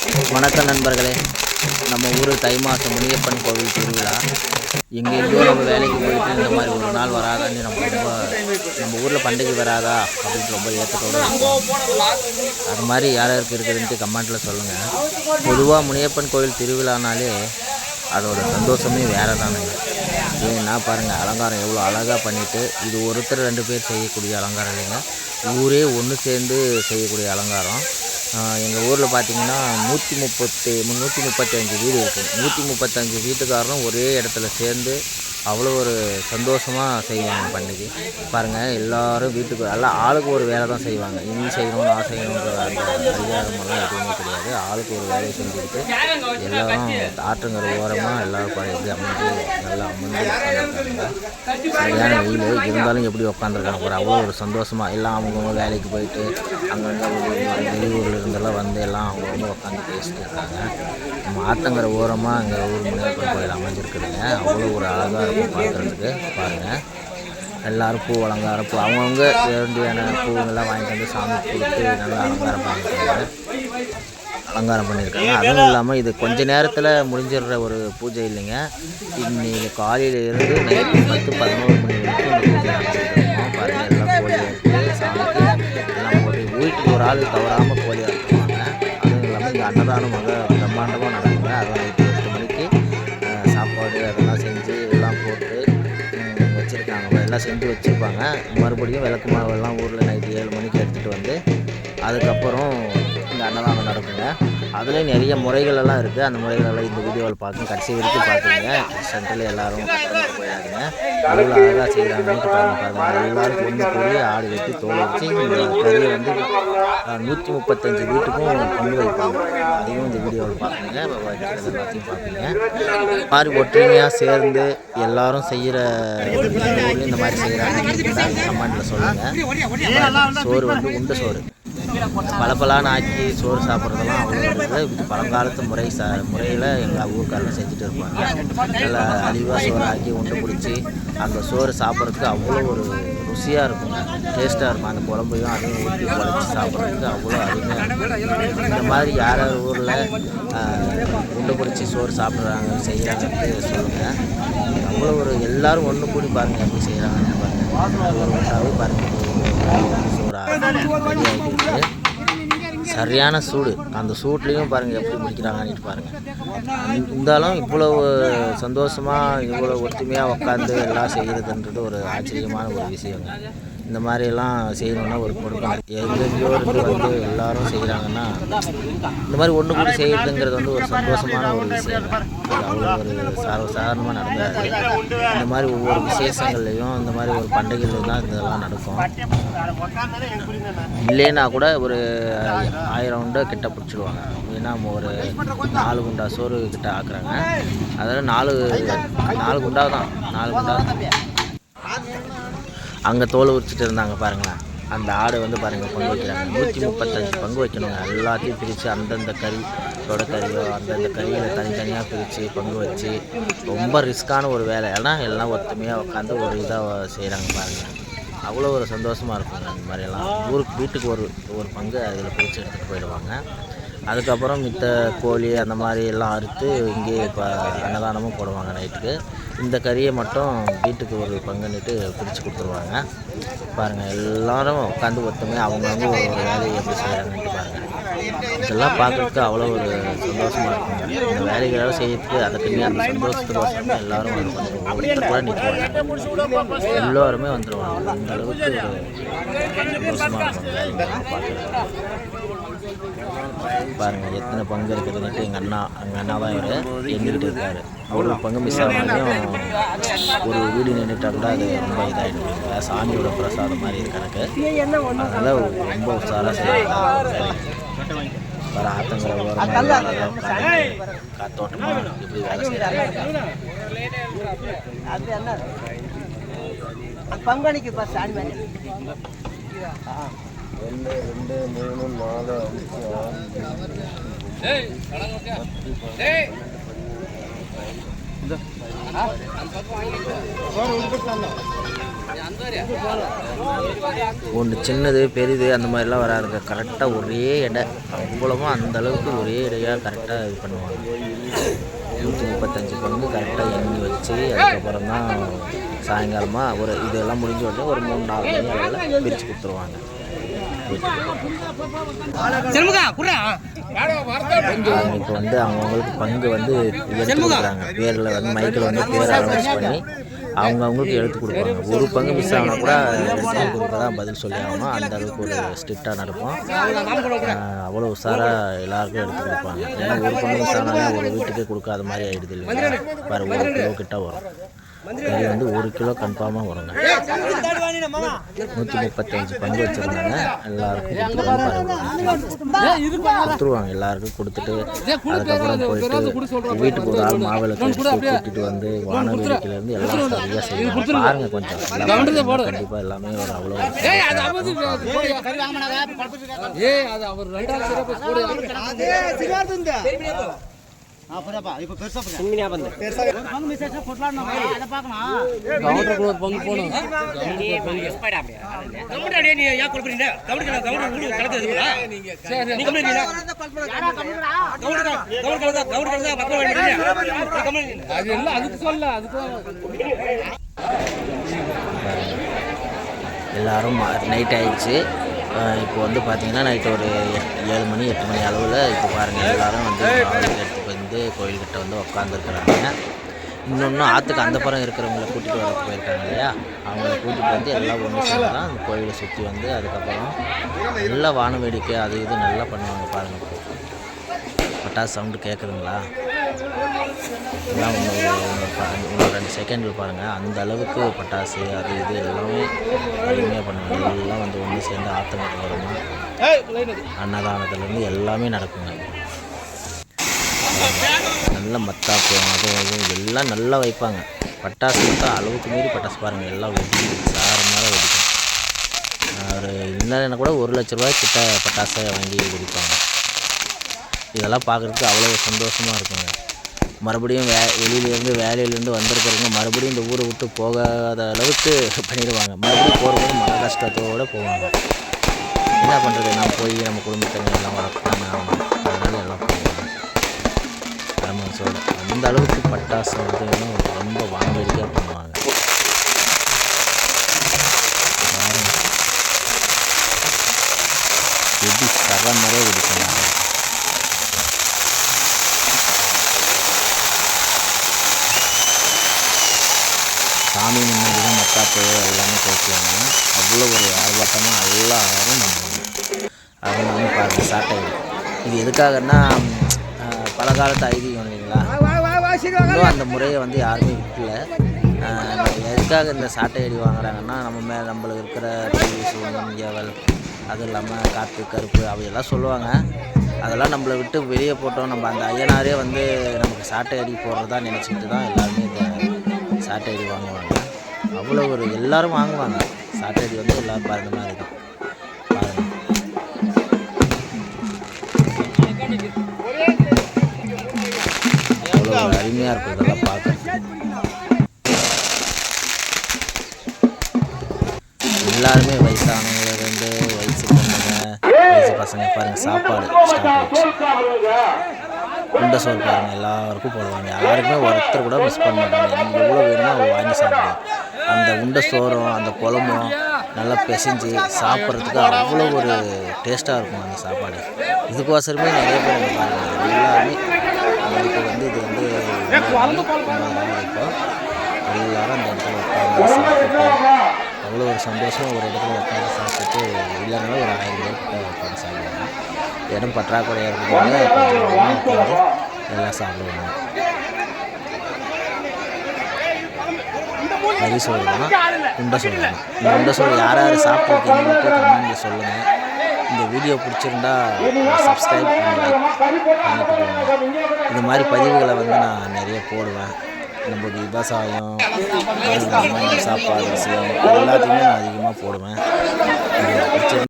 வணக்கம் நண்பர்களே. நம்ம ஊர் தை மாதம் முனியப்பன் கோவில் திருவிழா. எங்கெங்கேயோ நம்ம வேலைக்கு போயிட்டு இந்த மாதிரி ஒரு நாள் வராதான்னு நம்ம ஊரில் பண்டிகை வராதா அப்படின்னு ரொம்ப ஏற்றத்தோடு அது மாதிரி யாருக்கு இருக்குதுன்ட்டு கமெண்ட்டில் சொல்லுங்கள். பொதுவாக முனியப்பன் கோவில் திருவிழானாலே அதோட சந்தோஷமே வேறு தானுங்க. ஏன்னா பாருங்கள், அலங்காரம் எவ்வளோ அழகாக பண்ணிவிட்டு, இது ஒருத்தர் 2 பேர் செய்யக்கூடிய அலங்காரம் இல்லைங்க, ஊரே ஒன்று சேர்ந்து செய்யக்கூடிய அலங்காரம். எங்கள் ஊரில் பார்த்திங்கன்னா 135 வீடு இருக்குது. 135 வீட்டுக்காரரும் ஒரே இடத்துல சேர்ந்து அவ்வளோ ஒரு சந்தோஷமாக செய்வாங்க பண்டிகை. பாருங்கள், எல்லோரும் வீட்டுக்கு எல்லாம் ஆளுக்கு ஒரு வேலை தான் செய்வாங்க. நீ செய்யணும் நான் செய்யணுன்ற அந்த அதிகாரமெல்லாம் எதுவுமே கிடையாது. ஆளுக்கு ஒரு வேலையை செஞ்சுக்கிட்டு எல்லோரும் ஆற்றுங்கிற ஓரமாக எல்லோரும் எப்படி அமைஞ்சு நல்லா அமர்ந்து உட்காந்துருக்காங்க. சரியான வெயில் இருந்தாலும் எப்படி உட்காந்துருக்காங்க ஒரு அவ்வளோ ஒரு சந்தோஷமாக. எல்லாம் அவங்கவுங்க வேலைக்கு போயிட்டு அங்கங்கே வெளியூரில் இருந்தெல்லாம் வந்து எல்லாம் அவங்கவுங்க உட்காந்து பேசிட்டு இருக்காங்க. நம்ம ஆற்றங்கிற ஓரமாக எங்கள் ஊர் முனியப்பன் கோயில் அமைஞ்சிருக்குதுங்க. அவ்வளோ ஒரு அழகாக இருக்கும் பார்க்குறதுக்கு. பாருங்கள், எல்லோரும் பூ அலங்காரம் பூ அவங்கவுங்க வேண்டியான பூவெல்லாம் வாங்கிட்டு வந்து சாமி கொடுத்து நல்லா அலங்காரம் பண்ணியிருக்காங்க. அதுவும் இல்லாமல் இது கொஞ்ச நேரத்தில் முடிஞ்சிடுற ஒரு பூஜை இல்லைங்க. இன்னைக்கு காலையில் இருந்து நைட்டு 10-11 மணி வரைக்கும் இந்த பூஜை நடந்துருக்கோம். பாருங்கள், எல்லாம் கோழி எடுத்து சாமிக்கு எல்லாம் போட்டு வீட்டுக்கு ஒரு ஆள் தவறாமல் கோழி அறுத்துவாங்க. அதுவும் இல்லாமல் இந்த அன்னதானம் பிரம்மாண்டமாக நடக்குங்க. அதுவும் நைட்டு 8 மணிக்கு சாப்பாடு அதெல்லாம் செஞ்சு எல்லாம் போட்டு வச்சுருக்காங்க. எல்லாம் செஞ்சு வச்சுருப்பாங்க. மறுபடியும் விளக்கு மாவெல்லாம் ஊரில் நைட்டு 7 மணிக்கு எடுத்துகிட்டு வந்து அதுக்கப்புறம் இந்த அன்னதானம் நடக்குங்க. அதுலேயும் நிறைய முறைகளெல்லாம் இருக்குது. அந்த முறைகளெல்லாம் இந்த வீடியோவில் பார்த்து கடைசி வரைக்கும் பார்த்துங்க. சென்டரில் எல்லோரும் போயாதுங்க. எவ்வளோ அழகாக செய்கிறாங்கன்ட்டு பாருங்கள். எல்லோரும் ஒன்று கூடி ஆடு வெட்டி தோல் வச்சு இந்த கறியை வந்து 135 வீட்டுக்கும் பங்கு வைப்பாங்க. அதையும் இந்த வீடியோவில் பார்த்துங்க. வைக்கிறது எல்லாத்தையும் பார்ப்பீங்க. மாதிரி ஒற்றுமையாக சேர்ந்து எல்லோரும் செய்கிற இந்த மாதிரி செய்கிறாங்க. கமெண்டில் சொல்லுங்கள். சோறு வந்து உண்டை சோறு பலப்பலான்னு ஆக்கி சோறு சாப்பிட்றதெல்லாம் அவ்வளோ இருக்குது. இது பழங்காலத்து முறையில் எங்கள் ஊருக்காரங்க செஞ்சுட்டு இருப்பாங்க. நல்லா அழிவாக சோறு ஆக்கி உண்டை பிடிச்சி அந்த சோறு சாப்பிட்றதுக்கு அவ்வளோ ஒரு ருசியாக இருக்கும், டேஸ்ட்டாக இருக்கும். அந்த குழம்பையும் அதையும் ஊற்றி குழச்சி சாப்பிட்றதுக்கு அவ்வளோ அருமையாக இருக்கும். இந்த மாதிரி யார் ஊரில் உண்டை பிடிச்சி சோறு சாப்பிட்றாங்க செய்கிறாங்கன்னு சொல்லுங்கள். அவ்வளோ ஒரு எல்லோரும் ஒன்று கூடி பாருங்கள் எப்படி செய்கிறாங்கன்னு பாருங்கள். ஒரு உண்டாவே பாருங்கள், சோறு சரியான சூடு. அந்த சூட்லேயும் பாருங்கள் எப்படி முடிக்கிறாங்கன்னு பாருங்கள். இருந்தாலும் இவ்வளோ சந்தோஷமாக இவ்வளோ ஒற்றுமையாக உட்காந்து எல்லாம் செய்கிறதுன்றது ஒரு ஆச்சரியமான ஒரு விஷயங்க. இந்த மாதிரியெல்லாம் செய்யணுன்னா ஒரு கொடுப்பாங்க. எங்கெங்கேயோ இருந்து வந்து எல்லோரும் செய்கிறாங்கன்னா இந்த மாதிரி ஒன்று கூடி செய்கிறதுங்கிறது வந்து ஒரு சந்தோஷமான ஒரு விஷயம். அது அவ்வளோ ஒரு சாதாரணமாக நடந்தாது. இந்த மாதிரி ஒவ்வொரு விசேஷங்கள்லையும் இந்த மாதிரி ஒரு பண்டிகைகள் தான் இதெல்லாம் நடக்கும். இல்லைன்னா கூட ஒரு 1000 உண்டை கிட்ட பிடிச்சிடுவாங்க. ஏன்னா ஒரு 4 குண்டா சோறு கிட்ட ஆக்குறாங்க. அதில் 4 குண்டா தான் 4 குண்டா. அங்கே தோல் உரிச்சிட்டு இருந்தாங்க பாருங்களேன். அந்த ஆடு வந்து பாருங்கள் பங்கு வைக்கிறாங்க. 135 பங்கு வைக்கணுங்க. எல்லாத்தையும் பிரித்து அந்தந்த கறியோட கறியோ அந்தந்த கறியில் தனித்தனியாக பிரித்து பங்கு வச்சு ரொம்ப ரிஸ்க்கான ஒரு வேலை. ஏன்னா எல்லாம் ஒத்துமையாக உட்காந்து ஒரு இதாக செய்கிறாங்க பாருங்கள். அவ்வளோ ஒரு சந்தோஷமாக இருக்குங்க. அந்த மாதிரியெல்லாம் வீட்டுக்கு ஒரு பங்கு அதில் பிரித்து எடுத்துகிட்டு போயிடுவாங்க. அதுக்கப்புறம் மித்த கோழி அந்த மாதிரி எல்லாம் அறுத்து இங்கே இப்போ அன்னதானமும் போடுவாங்க நைட்டுக்கு. இந்த கறியை மட்டும் வீட்டுக்கு ஒரு பங்குன்னுட்டு பிரித்து கொடுத்துருவாங்க. பாருங்கள், எல்லோரும் உட்காந்து ஒத்துமையாக அவங்கவுங்க ஒரு வேலையை எப்படி செய்கிறாங்கன்ட்டு பாருங்கள். இதெல்லாம் பார்க்குறதுக்கு அவ்வளோ ஒரு சந்தோஷமாக இருக்குங்க. இந்த வேலைகளாக செய்யறதுக்கு அதுக்குன்னே அந்த சந்தோஷத்துக்கு எல்லோரும் வந்துடுவாங்க. ஒருத்தர் கூட நிற்குவாங்க, எல்லோருமே வந்துடுவாங்க. இந்த அளவுக்கு ஒரு சந்தோஷமாக இருக்கும் பார்க்குறதுக்கு. பாருங்கள் எத்தனை பங்கு இருக்குதுன்னுட்டு எங்கள் அண்ணா தான் இவர் எண்ணிக்கிட்டு இருக்காரு. ஒரு பங்கு மிஸ் ஆனாலும் ஒரு வீடு நின்றுட்டா கூட அது ரொம்ப இதாகிடும். சாமியோட பிரசாதம் மாதிரி இருக்கு எனக்கு. அதனால் ரொம்ப உற்சாராக செய்யலாம். வர ஆத்தங்கிற காத்தோட்டமாக இப்படி வேலை செய்கிறாங்க. பங்காளிக்கு 2 2 3 4 5 6 7 ஒன்று சின்னது பெரிது அந்த மாதிரிலாம் வராதுங்க. கரெக்டாக ஒரே எடை அவ்வளவும் அந்தளவுக்கு ஒரே இடையாக கரெக்டாக இது பண்ணுவாங்க. 135 பங்கு கரெக்டாக எண்ணி வச்சு அதுக்கப்புறம் தான் சாயங்காலமாக இதெல்லாம் முடிஞ்ச உடனே ஒரு 3-4 மணி அளவில் பிரித்து கொடுத்துருவாங்க. இப்போ வந்து அவங்கவுங்களுக்கு பங்கு வந்து எடுத்து கொடுக்குறாங்க. பேரில் வந்து மைக்கில் வந்து பேரை அனௌன்ஸ் பண்ணி அவங்கவுங்களுக்கு எடுத்து கொடுப்பாங்க. ஒரு பங்கு மிஸ் ஆகினா கூட எடுத்து கொடுக்க தான் பதில் சொல்லி ஆகணும். அந்த அளவுக்கு ஒரு ஸ்ட்ரிக்டாக நடக்கும். அவ்வளோ உஷாராக எல்லாருக்கும் எடுத்து கொடுப்பாங்க. ஏன்னா ஒரு பங்கு மிஸ் ஆனாலே ஒரு வீட்டுக்கே கொடுக்காத மாதிரி ஆகிடுது இல்லைங்களா. பாரு 1 கிலோ கிட்ட வரும். கறி வந்து 1 கிலோ கன்ஃபார்மாக வருங்க. 135 பங்கு வச்சுருந்தாங்க. எல்லாருக்கும் கொடுத்துருவாங்க. எல்லாருக்கும் கொடுத்துட்டு அதுக்கப்புறம் போயிட்டு வீட்டுக்கு ஒரு ஆள் மாவிளக்கு கூட்டிகிட்டு வந்து வான வேடிக்கையிலேருந்து எல்லாம் சரியாக செய்வாங்க. பாருங்கள் கொஞ்சம் கண்டிப்பாக எல்லாமே ஒரு அவ்வளோ எல்லாரும் நைட் ஆயிடுச்சு. இப்போ வந்து பார்த்திங்கன்னா நைட்டு ஒரு 7 மணி 8 மணி அளவில் இப்போ பாருங்கள் எல்லோரும் வந்து எடுத்துகிட்டு வந்து கோயில்கிட்ட வந்து உட்காந்துருக்குறாங்க. இன்னொன்று ஆற்றுக்கு அந்த புறம் இருக்கிறவங்கள கூட்டிகிட்டு வர போயிருக்காங்க இல்லையா, அவங்கள கூட்டிகிட்டு வந்து எல்லாம் ஒன்று சேர்ந்துலாம் அந்த கோயிலை சுற்றி வந்து அதுக்கப்புறம் நல்லா வான வேடிக்கை அது இது நல்லா பண்ணுவாங்க. பாருங்கள் பட்டாசு சவுண்டு கேட்குதுங்களா, எல்லாம் இன்னொரு 2 செகண்டில் பாருங்கள். அந்த அளவுக்கு பட்டாசு அது இது எல்லாமே அருமையாக பண்ணுவாங்க. எல்லாம் வந்து ஒன்று சேர்ந்து ஆத்தங்கரை வரணும். அன்னதானத்துலேருந்து எல்லாமே நடக்குங்க. நல்லா மத்தாப்பு அது எல்லாம் நல்லா வைப்பாங்க. பட்டாசு மட்டும் அளவுக்கு மீறி பட்டாசு பாருங்கள் எல்லாம் வெடிக்கும், சாரமாக வெடிக்கும். ஒரு இல்லைன்னா கூட 1 லட்ச ரூபாய் கிட்ட பட்டாசை வாங்கி வெடிப்பாங்க. இதெல்லாம் பார்க்குறதுக்கு அவ்வளோ சந்தோஷமாக இருக்குங்க. மறுபடியும் வெளியிலேருந்து வேலையிலேருந்து வந்திருக்கிறவங்க மறுபடியும் இந்த ஊரை விட்டு போகாத அளவுக்கு பண்ணிடுவாங்க. மறுபடியும் போகிறவங்க மன கஷ்டத்தோடு போவாங்க. என்ன பண்ணுறது, நம்ம போய் நம்ம குடும்பத்தை எல்லாம் வளர்க்கணும் ஆகணும். அதனால எல்லாம் போவாங்க மனசோட. அந்த அளவுக்கு பட்டாசு வந்து ரொம்ப வானவேடிக்கையாக பண்ணுவாங்க. வெடி தர மாதிரியே வெடிக்கணும். சாமி முன்னாடி தான் மத்தாப்பு எல்லாமே பேசுவாங்க. அவ்வளோ ஒரு ஆர்ப்பாட்டமாக எல்லாரும் பண்ணுவாங்க. அது வந்து பாருங்கள் சாட்டையடி. இது எதுக்காகன்னா பல காலத்து ஐதீகம் இல்லைங்களா, இன்னும் அந்த முறையை வந்து யாருமே விற்கல. எதுக்காக இந்த சாட்டையடி வாங்குறாங்கன்னா நம்மளுக்கு இருக்கிற டிவி சூழ்நிலை ஏவல் அதுவும் இல்லாமல் காற்று கருப்பு அவையெல்லாம் சொல்லுவாங்க. அதெல்லாம் நம்மளை விட்டு வெளியே போட்டோம். நம்ம அந்த ஐயனாரே வந்து நமக்கு சாட்டையடி போடுறதா நினச்சிக்கிட்டு தான் எல்லாருமே இந்த சாட்டையடி வாங்குவாங்க. அவ்வளோ ஒரு எல்லோரும் வாங்குவாங்க சாட்டையடி வந்து எல்லோரும் பாருங்க மாதிரி இருக்கும். பாருங்கள் அவ்வளோ ஒரு அருமையாக இருக்கும் இதெல்லாம் பார்க்க. எல்லாருமே வயசானவங்க வயசு பசங்க பாருங்கள் சாப்பாடு ஸ்டார்ட் ஆகிடுச்சு. உண்டை சோறு பாருங்கள் எல்லாருக்கும் போடுவாங்க. யாருக்குமே ஒருத்தர் கூட மிஸ் பண்ண மாட்டாங்க. எனக்கு எவ்வளோ வேணுமோ அவங்க வாங்கி சாப்பிடுவோம். அந்த உண்டை சோறும் அந்த குழம்பும் நல்லா பிசைஞ்சு சாப்பிட்றதுக்கு அவ்வளோ ஒரு டேஸ்ட்டாக இருக்கும் அந்த சாப்பாடு. இதுக்கோசரமே நிறைய பேர் பாருங்கள் எல்லாருமே அவங்களுக்கு வந்து இது வந்து இருக்கும். எல்லோரும் அந்த இடத்துல உட்காந்து சாப்பிட்டு அவ்வளோ ஒரு சந்தோஷமாக ஒரு இடத்துல உட்காந்து சாப்பிட்டுட்டு இல்லைனாலும் ஒரு 1000 பேர் கிட்ட உட்காந்து சாப்பிடுவாங்க. இடம் பற்றாக்குறையாக இருக்கிறதுனால கொஞ்சம் உட்காந்து எல்லாம் சாப்பிடுவாங்க. கறி சோறு தான் உண்டை சோறு தான். இந்த உண்டை சோறு யார் யார் சாப்பிட்ருக்கீங்கன்ட்டு கமெண்ட்டில் சொல்லுங்கள். இந்த வீடியோ பிடிச்சிருந்தா சப்ஸ்கிரைப் பண்ணி லைக் பண்ணிட்டு போங்க. இது மாதிரி பதிவுகளை வந்து நான் நிறைய போடுவேன். நம்ம விவசாயம் சாப்பாடு விஷயம் எல்லாத்தையுமே நான் அதிகமாக போடுவேன்.